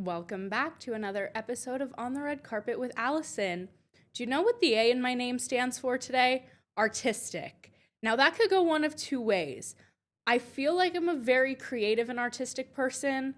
Welcome back to another episode of On the Red Carpet with Allison. Do you know what the A in my name stands for today? Artistic. Now, that could go one of two ways. I feel like I'm a very creative and artistic person,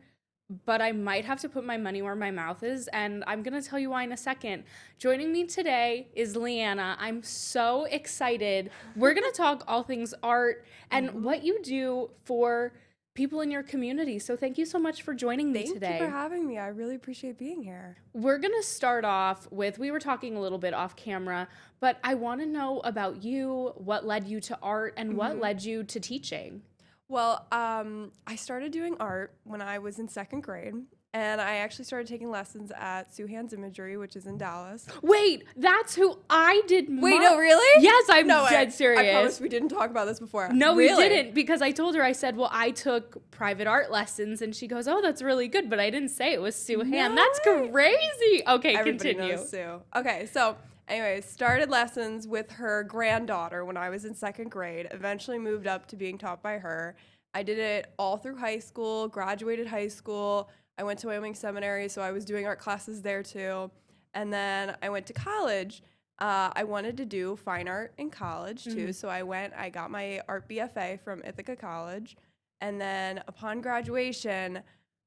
but I might have to put my money where my mouth is, and I'm going to tell you why in a second. Joining me today is Leanna. I'm so excited. We're going to talk all things art and what you do for people in your community. So thank you so much for joining me today. Thank you for having me. I really appreciate being here. We're going to start off with, we were talking a little bit off camera, but I want to know about you, what led you to art, and what led you to teaching. Well, I started doing art when I was in second grade, and I actually started taking lessons at Sue Hands Imagery, which is in Dallas. Wait, that's who I did. Wait, no, really? Yes, I'm No, dead serious. I promise we didn't talk about this before. No, Really? we didn't, because I told her, I said, well, I took private art lessons, and she goes, oh, that's really good, but I didn't say it was Sue Hand. No That's way. crazy. Okay, Everybody continue. knows Sue. Okay, so anyways, started lessons with her granddaughter when I was in second grade, eventually moved up to being taught by her. I did it all through high school, graduated high school. I went to Wyoming Seminary, so I was doing art classes there too. And then I went to college. I wanted to do fine art in college too, so I got my art BFA from Ithaca College. And then upon graduation,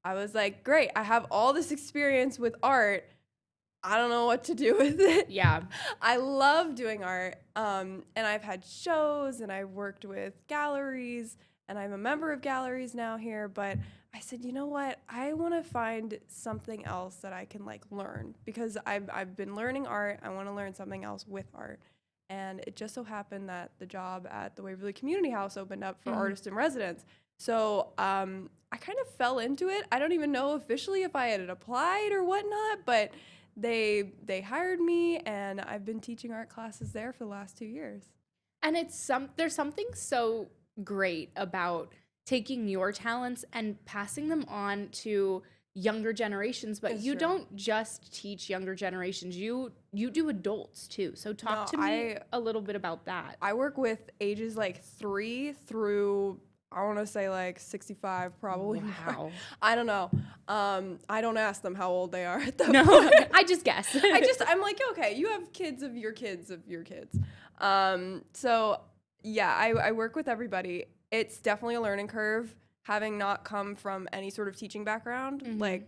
I was like, great, I have all this experience with art. I don't know what to do with it. Yeah. I love doing art, and I've had shows, and I've worked with galleries, and I'm a member of galleries now here, but I said, you know what? I want to find something else that I can learn, because I've been learning art. I want to learn something else with art. And it just so happened that the job at the Waverly Community House opened up for artist in residence. So I kind of fell into it. I don't even know officially if I had applied or whatnot, but they hired me, and I've been teaching art classes there for the last 2 years. And there's something so great about taking your talents and passing them on to younger generations, but That's you true. don't just teach younger generations. You do adults too. So talk to me a little bit about that. I work with ages 3 through, I want to say 65, probably. Wow. More. I don't know. I don't ask them how old they are at that No, point. I just guess. I'm like, okay, you have kids of your kids of your kids. So yeah, I work with everybody. It's definitely a learning curve, having not come from any sort of teaching background,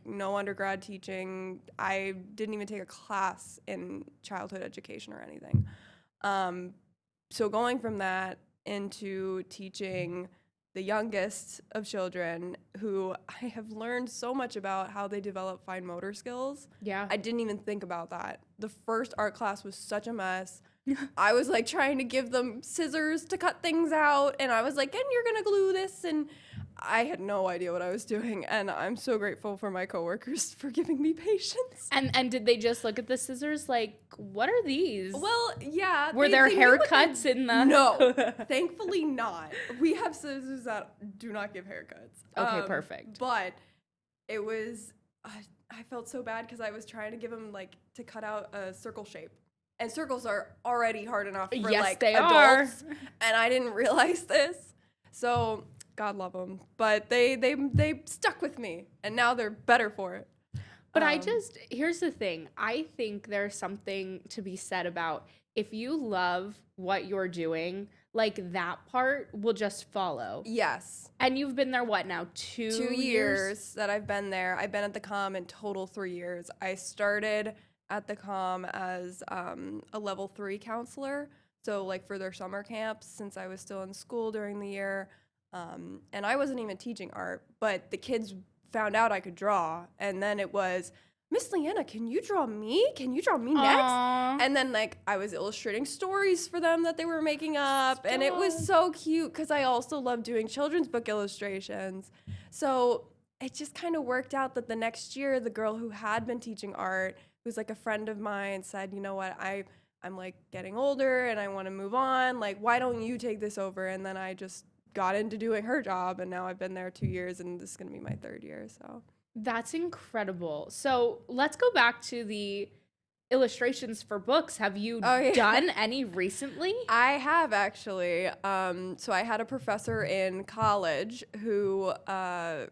no undergrad teaching. I didn't even take a class in childhood education or anything. So going from that into teaching the youngest of children, who I have learned so much about how they develop fine motor skills. Yeah. I didn't even think about that. The first art class was such a mess. I was trying to give them scissors to cut things out, and I was like, and you're gonna glue this, and I had no idea what I was doing, and I'm so grateful for my coworkers for giving me patience. And did they just look at the scissors like, what are these? Well, yeah. Were there they knew what haircuts in the No, thankfully not. We have scissors that do not give haircuts. Okay, perfect. But it was, I felt so bad because I was trying to give them to cut out a circle shape. And circles are already hard enough for Yes, they adults. are. And I didn't realize this. So God love them. But they stuck with me, and now they're better for it. But here's the thing. I think there's something to be said about if you love what you're doing, that part will just follow. Yes. And you've been there, what now, 2 2 years that I've been there. I've been at the COM in total 3 years. I started at the COM as a level 3 counselor, so for their summer camps, since I was still in school during the year. And I wasn't even teaching art, but the kids found out I could draw, and then it was, Miss Leanna, can you draw me? Can you draw me next? Aww. And then I was illustrating stories for them that they were making up, and it was so cute because I also love doing children's book illustrations. So it just kind of worked out that the next year, the girl who had been teaching art, who's a friend of mine, said, you know what, I'm getting older and I want to move on. Why don't you take this over? And then I just got into doing her job, and now I've been there 2 years, and this is going to be my 3rd year. So That's incredible. So let's go back to the illustrations for books. Have you Oh, yeah. done any recently? I have actually. So I had a professor in college who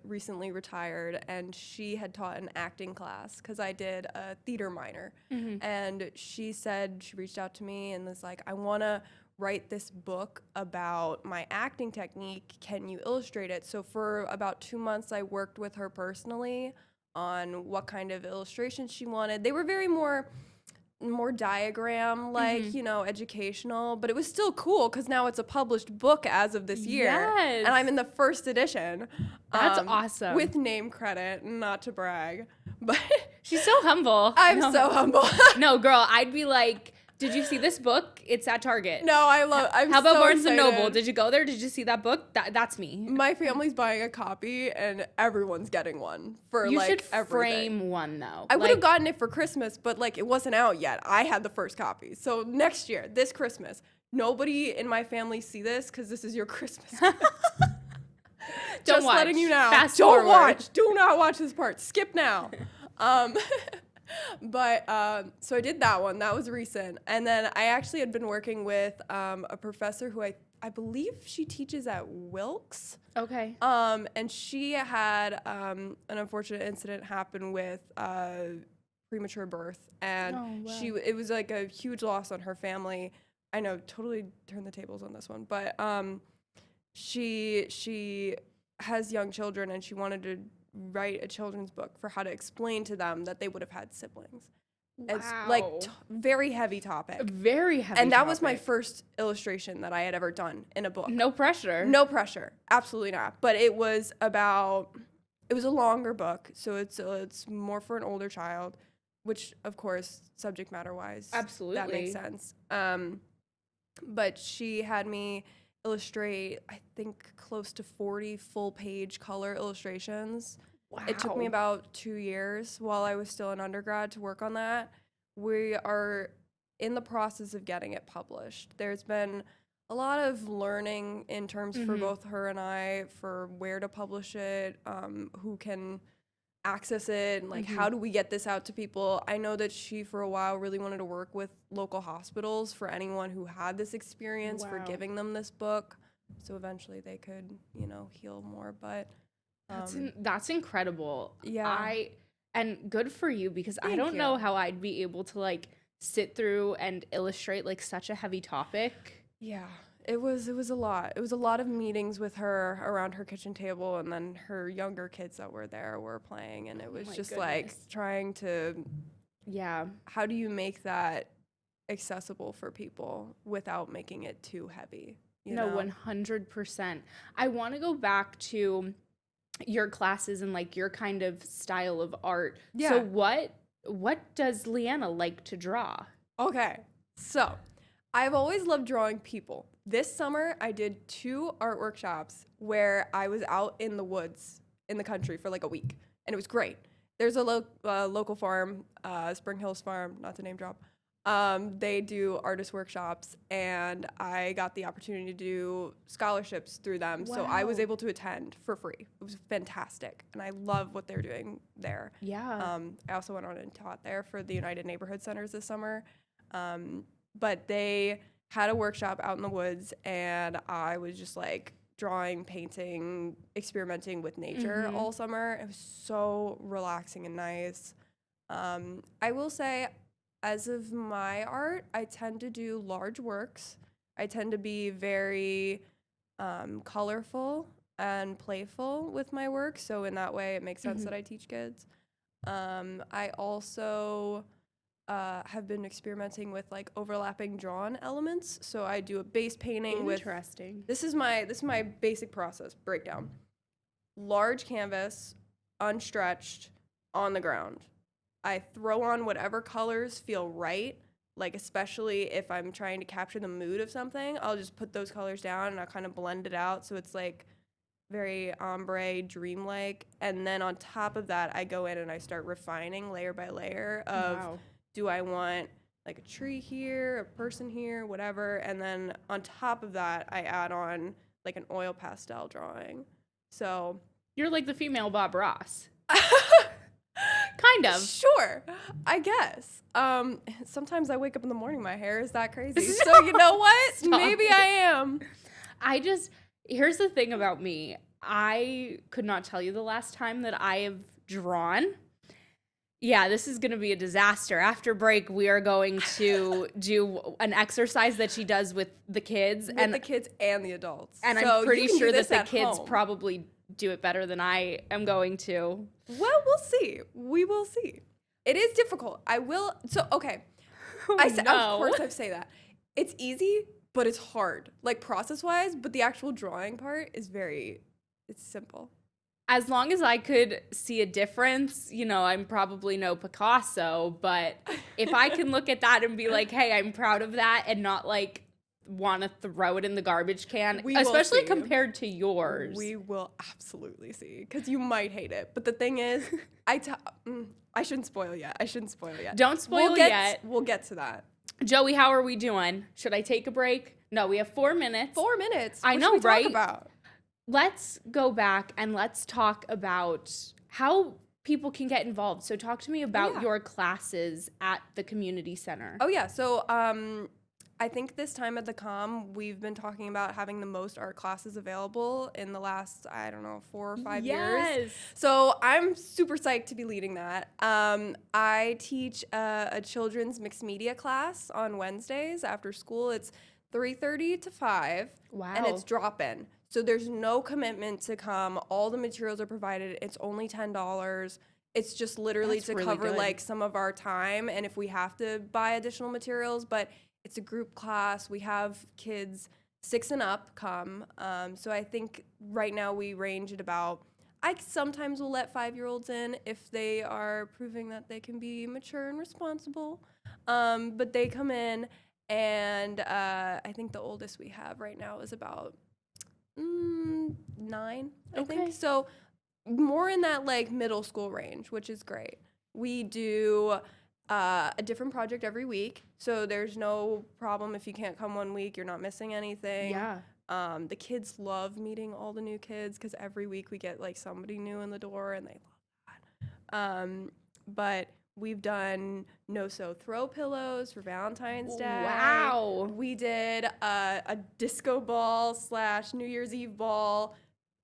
recently retired, and she had taught an acting class because I did a theater minor. And she said, she reached out to me and was like, I want to write this book about my acting technique. Can you illustrate it? So for about 2 months, I worked with her personally on what kind of illustrations she wanted. They were very more diagram like, you know, educational, but it was still cool because now it's a published book as of this year. Yes. And I'm in the first edition. That's awesome. With name credit, not to brag, but She's so humble. I'm so humble. No, girl, I'd be like, did you see this book? It's at Target. No, I'm How about so Barnes and excited. Noble? Did you go there? Did you see that book? That's me. My family's buying a copy and everyone's getting one for You like should everything. frame one though. I would have gotten it for Christmas, but like it wasn't out yet. I had the first copy. So next year, this Christmas, nobody in my family see this because this is your Christmas gift. Don't Just watch. letting you know. Fast Don't forward. watch. Do not watch this part. Skip now. So I did that one. That was recent. And then I actually had been working with a professor who I believe she teaches at Wilkes. Okay. And she had an unfortunate incident happen with premature birth, and Oh, wow. it was like a huge loss on her family. I know, totally turned the tables on this one, but she has young children, and she wanted to write a children's book for how to explain to them that they would have had siblings. It's like very heavy topic. Very heavy. And that was my topic. first illustration that I had ever done in a book. No pressure. No pressure, absolutely not. But it was a longer book, so it's more for an older child, which of course, subject matter wise, Absolutely. that makes sense. But she had me illustrate, I think, close to 40 full page color illustrations. Wow. It took me about 2 years while I was still an undergrad to work on that. We are in the process of getting it published. There's been a lot of learning in terms for both her and I for where to publish it, who can access it, and like how do we get this out to people. I know that she for a while really wanted to work with local hospitals for anyone who had this experience for Wow. giving them this book, so eventually they could, you know, heal more. But That's incredible. Yeah. And good for you, because I Thank don't you. know how I'd be able to like sit through and illustrate like such a heavy topic. yeah, it was a lot. It was a lot of meetings with her around her kitchen table, and then her younger kids that were there were playing, and it was my just like goodness. trying to, Yeah. how do you make that accessible for people without making it too heavy? You No, know? 100%. I want to go back to your classes and like your kind of style of art. Yeah. So what does Leanna like to draw? Okay, so I've always loved drawing people. This summer, I did 2 art workshops where I was out in the woods in the country for like a week, and it was great. There's a local farm, Spring Hills Farm, not to name drop. They do artist workshops, and I got the opportunity to do scholarships through them. So I was Wow. able to attend for free. It was fantastic, and I love what they're doing there. Yeah. I also went on and taught there for the United Neighborhood Centers this summer. But they had a workshop out in the woods, and I was just like drawing, painting, experimenting with nature all summer. It was so relaxing and nice. I will say, as of my art, I tend to do large works. I tend to be very colorful and playful with my work, so in that way it makes sense that I teach kids. I also have been experimenting with like overlapping drawn elements, so I do a base painting with Interesting. this is my basic process breakdown. Large canvas, unstretched, on the ground. I throw on whatever colors feel right, like especially if I'm trying to capture the mood of something, I'll just put those colors down and I'll kind of blend it out so it's like very ombre, dreamlike. And then on top of that, I go in and I start refining layer by layer of Wow. do I want like a tree here, a person here, whatever. And then on top of that, I add on like an oil pastel drawing. So You're like the female Bob Ross. Kind of. Sure, I guess. Sometimes I wake up in the morning, my hair is that crazy. So you know what? Stop Maybe it. I am. Here's the thing about me. I could not tell you the last time that I have drawn. Yeah, this is going to be a disaster. After break, we are going to do an exercise that she does with the kids. With the kids and the adults. And So I'm you pretty can do sure that this the at kids home. probably do it better than I am going to. Well, we'll see. We will see. It is difficult. Okay. Of course I say that. It's easy, but it's hard. Like process-wise, but the actual drawing part is it's simple. As long as I could see a difference, I'm probably no Picasso, but if I can look at that and be like, hey, I'm proud of that and not like want to throw it in the garbage can, We will especially see. compared to yours. We will absolutely see, because you might hate it. But the thing is, I shouldn't spoil yet. Don't spoil yet. We'll get to that. Joey, how are we doing? Should I take a break? No, we have 4 minutes. 4 minutes. I What know, should we right? talk about? Let's go back and let's talk about how people can get involved. So talk to me about your classes at the community center. Oh yeah, so I think this time at the Com, we've been talking about having the most art classes available in the last, 4 or 5 years. So I'm super psyched to be leading that. I teach a children's mixed media class on Wednesdays after school. It's 3:30 to 5. Wow. And it's drop-in. So there's no commitment to come. All the materials are provided. It's only $10. It's just literally That's to really cover good. like some of our time and if we have to buy additional materials, but it's a group class. We have kids 6 and up come. So I think right now we range at about, I sometimes will let 5-year-olds in if they are proving that they can be mature and responsible. But they come in, and I think the oldest we have right now is about 9, I Okay. think. So more in that like middle school range, which is great. We do a different project every week, so there's no problem if you can't come one week, you're not missing anything. Yeah. The kids love meeting all the new kids because every week we get like somebody new in the door, and they love that. But we've done no-sew throw pillows for Valentine's Day. Wow. We did a disco ball / New Year's Eve ball.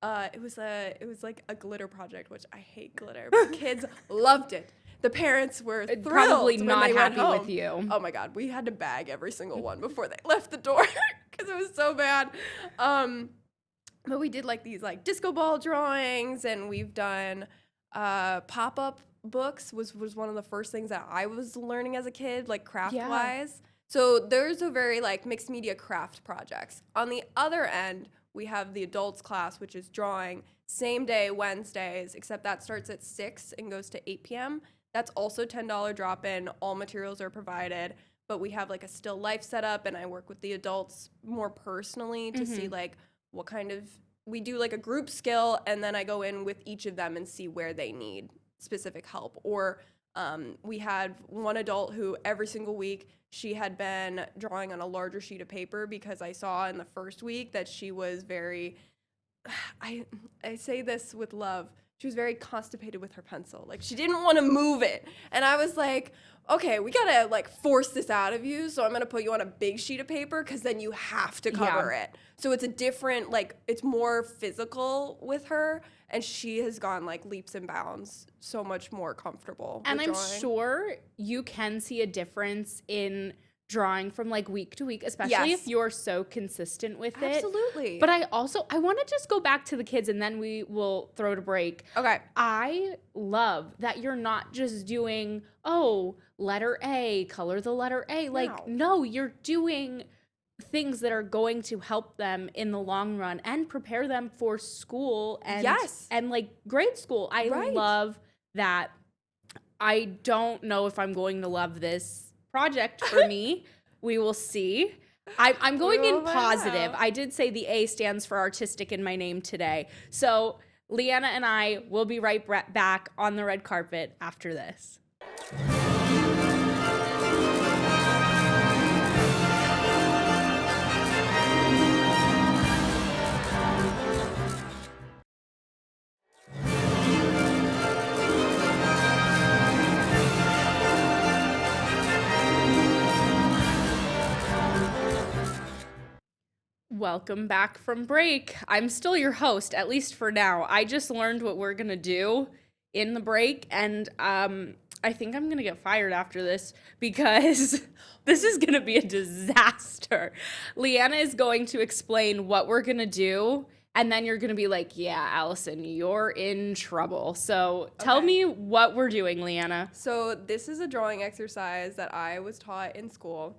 It was like a glitter project, which I hate glitter, but kids loved it. The parents were thrilled Probably when not they went happy with home. you. Oh my God, we had to bag every single one before they left the door because it was so bad. But we did like these like disco ball drawings, and we've done pop-up books was one of the first things that I was learning as a kid, like craft-wise. So there's a very like mixed media craft projects. On the other end, we have the adults class, which is drawing, same day, Wednesdays, except that starts at 6 and goes to 8 p.m. That's also $10 drop-in. All materials are provided, but we have like a still life setup, and I work with the adults more personally to see like what kind of, we do like a group skill, and then I go in with each of them and see where they need specific help. Or we had one adult who every single week she had been drawing on a larger sheet of paper because I saw in the first week that she was very, I say this with love, she was very constipated with her pencil. Like she didn't want to move it. And I was like, okay, we gotta like force this out of you. So I'm gonna put you on a big sheet of paper because then you have to cover it. So it's a different, like it's more physical with her. And she has gone like leaps and bounds, so much more comfortable. And with I'm drawing. sure you can see a difference in drawing from like week to week, especially if you're so consistent with it. Absolutely. But I want to just go back to the kids, and then we will throw to break. Okay. I love that you're not just doing, letter A, color the letter A. Like, no, you're doing things that are going to help them in the long run and prepare them for school and like grade school. I love that. I don't know if I'm going to love this project for me. We will see. I'm going in positive. I did say the A stands for artistic in my name today. So Leanna and I will be right back on the red carpet after this. Welcome back from break. I'm still your host, at least for now. I just learned what we're going to do in the break, and I think I'm going to get fired after this because this is going to be a disaster. Leanna is going to explain what we're going to do, and then you're going to be like, yeah, Allison, you're in trouble. So tell Okay. me what we're doing, Leanna. So this is a drawing exercise that I was taught in school.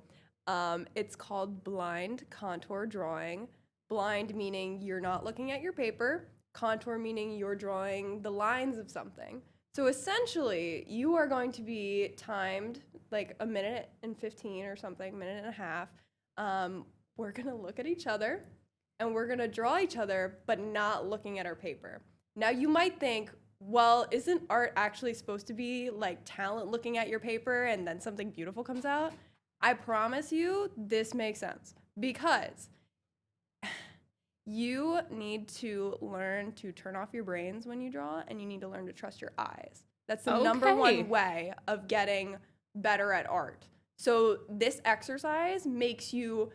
It's called blind contour drawing. Blind meaning you're not looking at your paper. Contour meaning you're drawing the lines of something. So essentially, you are going to be timed like a minute and 15 or something, minute and a half. We're going to look at each other and we're going to draw each other, but not looking at our paper. Now, you might think, well, isn't art actually supposed to be like talent looking at your paper and then something beautiful comes out? I promise you, this makes sense because you need to learn to turn off your brains when you draw, and you need to learn to trust your eyes. That's the number Okay. one way of getting better at art. So this exercise makes you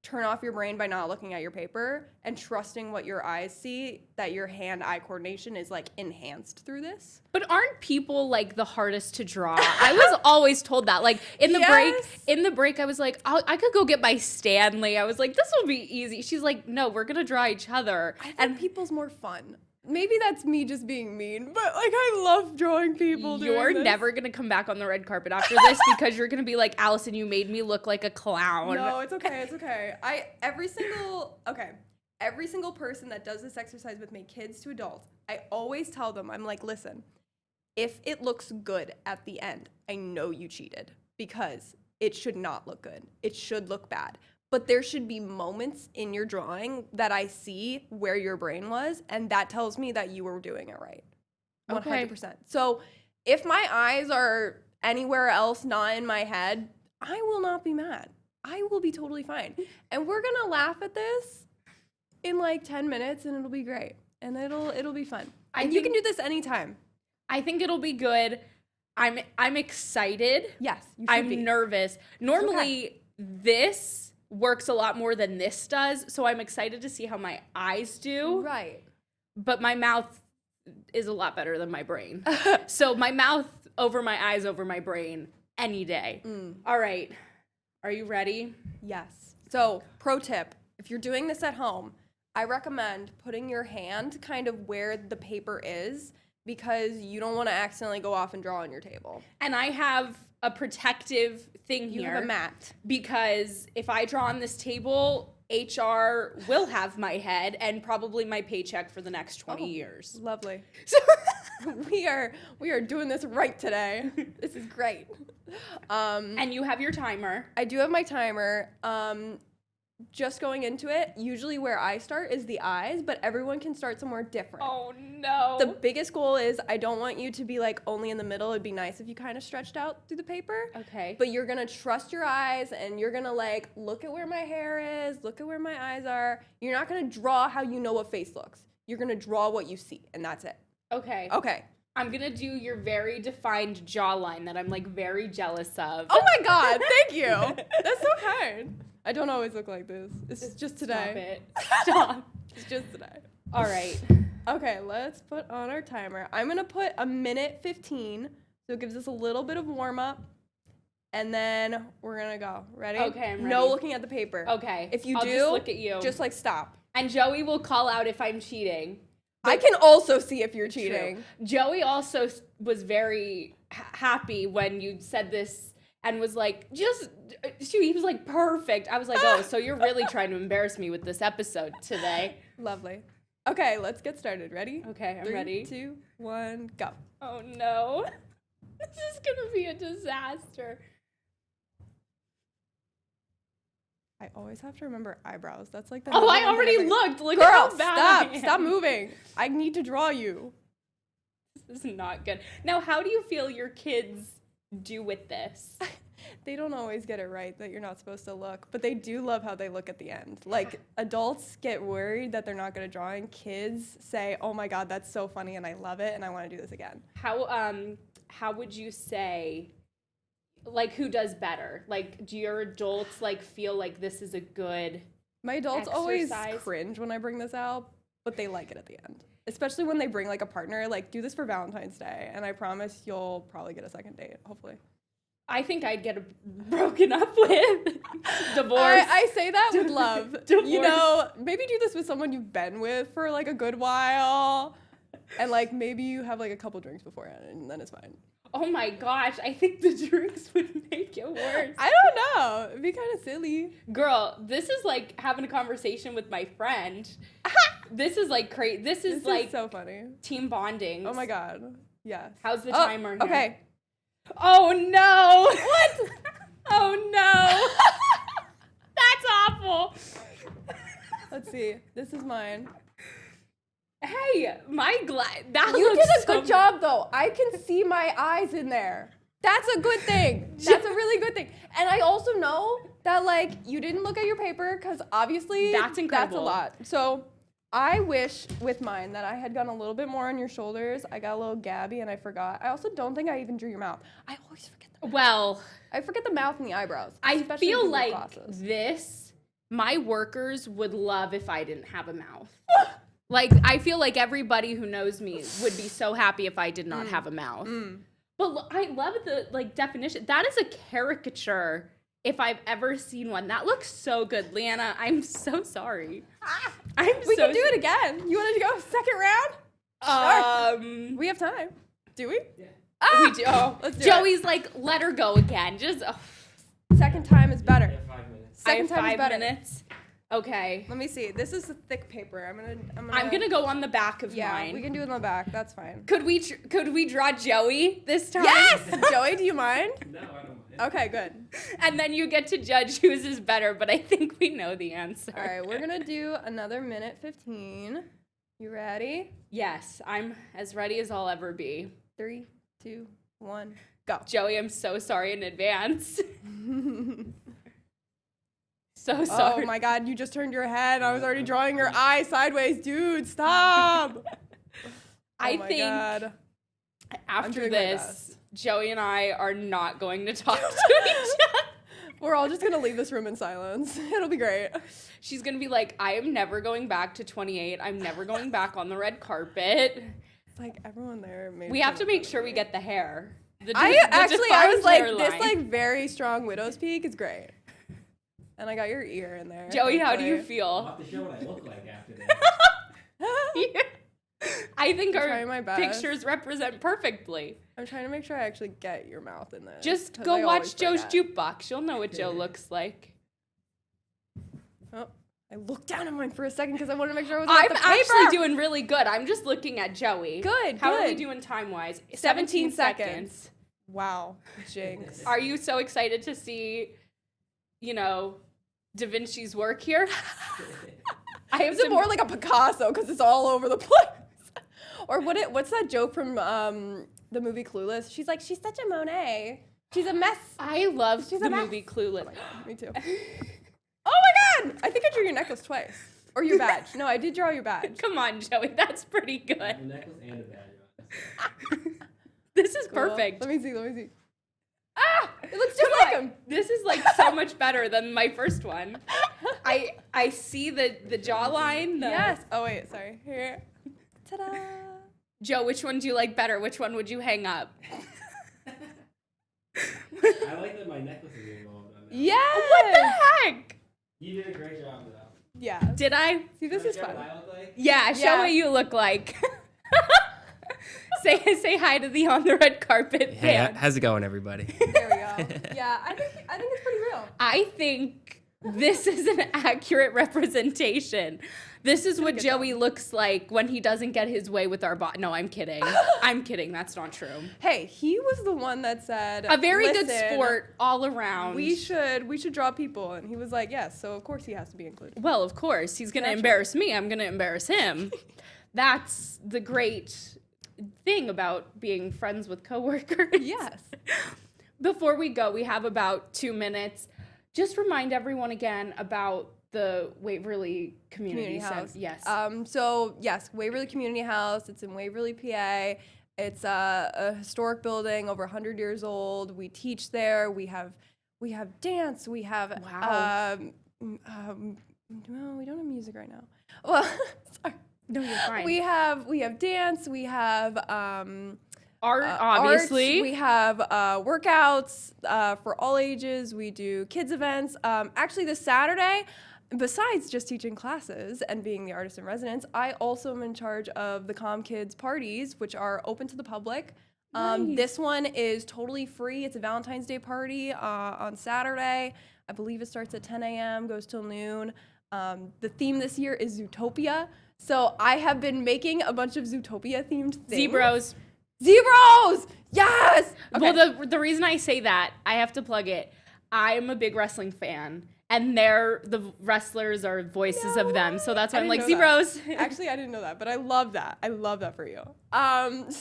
turn off your brain by not looking at your paper and trusting what your eyes see, that your hand-eye coordination is like enhanced through this. But aren't people like the hardest to draw? I was always told that. Like in the break, I was like, I could go get my Stanley. I was like, this will be easy. She's like, no, we're gonna draw each other. I think people's more fun. Maybe that's me just being mean, but like I love drawing people. You're doing this. never gonna come back on the red carpet after this because you're gonna be like, Allison, you made me look like a clown. No, it's okay. It's okay. Every single person that does this exercise with me, kids to adults, I always tell them, I'm like, listen, if it looks good at the end, I know you cheated because it should not look good. It should look bad. But there should be moments in your drawing that I see where your brain was, and that tells me that you were doing it right. 100%. Okay. So if my eyes are anywhere else, not in my head, I will not be mad. I will be totally fine. And we're gonna laugh at this in like 10 minutes and it'll be great. And it'll be fun. And you can do this anytime. I think it'll be good. I'm excited. Yes, you should I'm be. nervous. Normally, this works a lot more than this does, so I'm excited to see how my eyes do. Right. But my mouth is a lot better than my brain. So my mouth over my eyes over my brain any day. All right. Are you ready? Yes. So, pro tip, if you're doing this at home, I recommend putting your hand kind of where the paper is because you don't want to accidentally go off and draw on your table. And I have a protective thing You here. have a mat. Because if I draw on this table, HR will have my head and probably my paycheck for the next 20 years. Lovely. So we are doing this right today. This is great. and you have your timer. I do have my timer. Just going into it, usually where I start is the eyes, but everyone can start somewhere different. Oh no. The biggest goal is I don't want you to be like only in the middle. It'd be nice if you kind of stretched out through the paper. Okay. But you're gonna trust your eyes and you're gonna like look at where my hair is, look at where my eyes are. You're not gonna draw how you know what face looks. You're gonna draw what you see, and that's it. Okay. Okay. I'm gonna do your very defined jawline that I'm like very jealous of. Oh my God, thank you. That's so kind. I don't always look like this. It's just today. Stop it. Stop. It's just today. All right. Okay, let's put on our timer. I'm gonna put a minute 15, so it gives us a little bit of warm up, and then we're gonna go. Ready? Okay, I'm No ready. looking at the paper. Okay. If you I'll do, just look at you. just like stop. And Joey will call out if I'm cheating. I can also see if you're cheating. True. Joey also was very happy when you said this and was like, he was like, perfect. I was like, oh, so you're really trying to embarrass me with this episode today. Lovely. Okay, let's get started. Ready? Okay, I'm 3, ready. 2, 1, go. Oh no. This is gonna be a disaster. I always have to remember eyebrows. That's like the Oh, number I one already thing looked. Look Girl, at how bad I stop. am. Stop moving. I need to draw you. This is not good. Now, how do you feel your kids do with this? They don't always get it right that you're not supposed to look, but they do love how they look at the end. Like, adults get worried that they're not good at drawing. Kids say, oh my God, that's so funny and I love it and I want to do this again. How would you say, like, who does better? Like, do your adults like feel like this is a good My adults always Exercise. cringe when I bring this out, but they like it at the end. Especially when they bring like a partner, like do this for Valentine's Day, and I promise you'll probably get a second date, hopefully. I think I'd get broken up with. Divorce. I say that with love. Divorce. You know, maybe do this with someone you've been with for like a good while, and like maybe you have like a couple drinks beforehand, and then it's fine. Oh my gosh, I think the drinks would make it worse. I don't know. It'd be kind of silly. Girl, this is like having a conversation with my friend. This is like crazy. This is like so funny. team bonding. Oh my god. Yes. How's the timer here? Okay. Oh no. What? Oh no. That's awful. Let's see. This is mine. Hey, that You looks did a so good job though. I can see my eyes in there. That's a good thing. That's a really good thing. And I also know that like you didn't look at your paper because obviously That's incredible. That's a lot. So I wish with mine that I had gone a little bit more on your shoulders. I got a little gabby and I forgot. I also don't think I even drew your mouth. I always forget the Well, I forget the mouth and the eyebrows. I especially feel with like glasses. my workers would love if I didn't have a mouth. Like, I feel like everybody who knows me would be so happy if I did not have a mouth. But I love the like definition. That is a caricature if I've ever seen one. That looks so good. Leanna, I'm so sorry. We can do it again. You want to go second round? Sure. We have time. Do we? Yeah. We do. Oh, Let's do Joey's like, let her go again. Just Second time is better. 5 minutes. Second I have time is 5 better. minutes. Okay. Let me see. This is a thick paper. I'm gonna go on the back of Yeah, mine. we can do it on the back. That's fine. Could we draw Joey this time? Yes, Joey. Do you mind? No, I don't mind. Okay, good. And then you get to judge whose is better, but I think we know the answer. All right, we're gonna do another minute 15. You ready? Yes, I'm as ready as I'll ever be. 3, 2, 1, go. Joey, I'm so sorry in advance. So sorry. Oh my God, you just turned your head. I was already drawing your eye sideways, dude. Stop. I Oh my think God. after doing my this, best. Joey and I are not going to talk to each other. We're all just gonna leave this room in silence. It'll be great. She's gonna be like, I am never going back to 28. I'm never going back on the red carpet. It's like everyone there. Made We have fun to of make me. sure we get the hair. The I defined was like, hairline. this like very strong widow's peak is great. And I got your ear in there. Joey, how do you thankfully. I'll feel? have to show what I look like after this. I think I'm our trying my best. pictures represent perfectly. I'm trying to make sure I actually get your mouth in this. Just 'cause go I watch always Joe's forget. Jukebox. You'll know what Joe looks like. Oh, I looked down at mine for a second because I wanted to make sure I was I'm the actually paper. doing really good. I'm just looking at Joey. Good, How are we good. doing time-wise? 17 seconds. Wow, jinx. Are you so excited to see, Da Vinci's work here? I have Is it more like a Picasso because it's all over the place? Or what's that joke from the movie Clueless? She's like, she's such a Monet. She's a mess. I love She's the a mess. movie Clueless. Me too. Oh my God! I think I drew your necklace twice. Or your badge. No, I did draw your badge. Come on, Joey. That's pretty A good. necklace and a badge. This is Cool. perfect. Let me see. Ah! It looks just Come like on. him. This is like so much better than my first one. I see the jawline. Yes. Oh wait, sorry. Here. Ta-da! Joe, which one do you like better? Which one would you hang up? I like that my necklace is involved on that. Yes. What the heck? You did a great job with that. Yeah. Did I? See, this is Show fun. what I look like? Yeah, show Yeah. what you look like. say hi to the On the Red Carpet Hey, fan. how's it going, everybody? There we go. Yeah, I think it's pretty real. I think this is an accurate representation. This is what good Joey looks like when he doesn't get his way with our bot. No, I'm kidding. I'm kidding. That's not true. Hey, he was the one that said A very good "Listen, sport all around. We should draw people, and he was like, yes. So of course he has to be included. Well, of course, he's going to Naturally. embarrass me. I'm going to embarrass him. That's the great thing about being friends with coworkers. Yes. Before we go, we have about 2 minutes. Just remind everyone again about the Waverly Community House. Center. Yes. So yes, Waverly Community House. It's in Waverly, PA. It's a historic building, over 100 years old. We teach there. We have dance. We have Wow. No, we don't have music right now. Well, sorry. No, you're fine. We have dance. We have art, obviously. We have workouts for all ages. We do kids events. Actually, this Saturday, besides just teaching classes and being the artist in residence, I also am in charge of the Com Kids parties, which are open to the public. Nice. This one is totally free. It's a Valentine's Day party on Saturday. I believe it starts at 10 a.m., goes till noon. The theme this year is Zootopia. So I have been making a bunch of Zootopia-themed things. Zebros. Zeros! Yes! Okay. Well, the reason I say that, I have to plug it. I'm a big wrestling fan, and the wrestlers are voices of them, so that's why I I'm like, didn't know Zebros. Actually, I didn't know that, but I love that. I love that for you. Yes,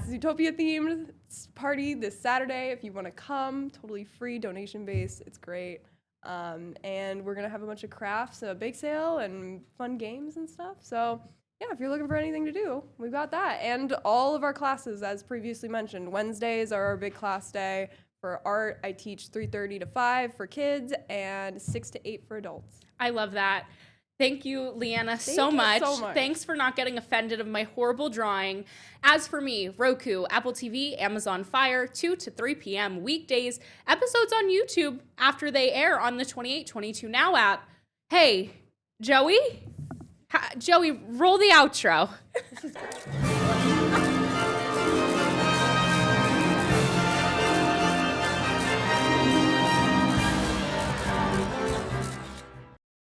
Zootopia themed party this Saturday. If you want to come, totally free, donation based. It's great. And we're gonna have a bunch of crafts, a bake sale, and fun games and stuff. So yeah, if you're looking for anything to do, we've got that. And all of our classes, as previously mentioned, Wednesdays are our big class day. For art, I teach 3:30 to 5 for kids and 6 to 8 for adults. I love that. Thank you, Leanna, Thank so you much. so much. Thanks for not getting offended of my horrible drawing. As for me, Roku, Apple TV, Amazon Fire, 2 to 3 p.m. weekdays, episodes on YouTube after they air on the 2822 Now app. Hey, Joey? Joey, roll the outro. This is great.